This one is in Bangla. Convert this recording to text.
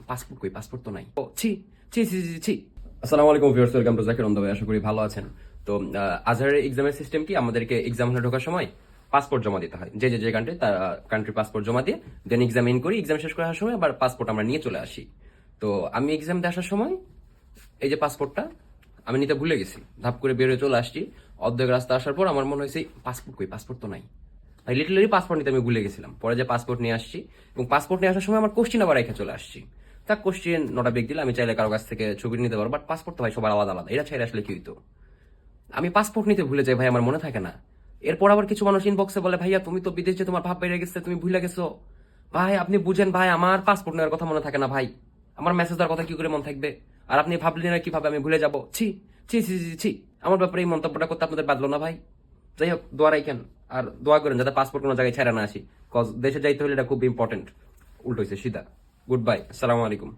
পাসপোর্ট কই? পাসপোর্ট তো নাই। ও ছি ছি ছি ছি ছি। আসসালামু আলাইকুম viewers, welcome to Zakir on the way. আশা করি ভালো আছেন। তো আজহারের এক্সামের সিস্টেম কি, আমাদেরকে এক্সাম হলে ঢোকার সময় পাসপোর্ট জমা দিতে হয়। যে কান্ট্রি, তার কান্ট্রি পাসপোর্ট জমা দিয়ে দেন এক্সাম ইন করি। এক্সাম শেষ করে আসার সময় আবার পাসপোর্ট আমরা নিয়ে চলে আসি। তো আমি এক্সাম দিয়ে আসার সময় এই যে পাসপোর্টটা আমি নিতে ভুলে গেছি। ধাপ করে বেরোয় চলে আসছি। অর্ধেক রাস্তা আসার পর আমার মনে হয়েছে পাসপোর্ট কই? পাসপোর্ট তো নাই। ভাই লিটারালি পাসপোর্ট নিতে আমি ভুলে গেছিলাম। পরে যে পাসপোর্ট নিয়ে আসছি, এবং পাসপোর্ট নিয়ে আসার সময় আমার কোশ্চিন আবার রেখে চলে আসছি। তা কোশ্চিন নটা বেগ দিলে আমি চাইলে কারো কাছ থেকে ছবি নিতে পারবো, বাট পাসপোর্ট তো ভাই সবার আলাদা আলাদা। এটা চাইলে আসলে কি হইতো? আমি পাসপোর্ট নিতে ভুলে যাই ভাই, আমার মনে থাকে না। এরপর আবার কিছু মানুষ ইনবক্সে বলে, ভাইয়া তুমি তো বিদেশে, তোমার ভাব বেড়ে গেছে, তুমি ভুলে গেছো। ভাই আপনি বুঝেন ভাই, আমার পাসপোর্ট নেওয়ার কথা মনে থাকে না ভাই। আমার মেসেজ দেওয়ার কথা কি করে মনে থাকবে? আর আপনি ভাবলেন না কিভাবে আমি ভুলে যাবো? ছি ছি ছি ছি ছি। আমার ব্যাপারে এই মন্তব্যটা করতে আপনাদের বাদলো না ভাই? যাই হোক, দোয়া রাখেন। আর দোয়া করেন যাতে পাসপোর্ট কোনো জায়গায় ছেড়ে না আসি, কজ দেশে যাইতে হলে এটা খুব ইম্পর্টেন্ট। উল্টো হয়েছে সিধা। গুড বাই, আসসালামু আলাইকুম।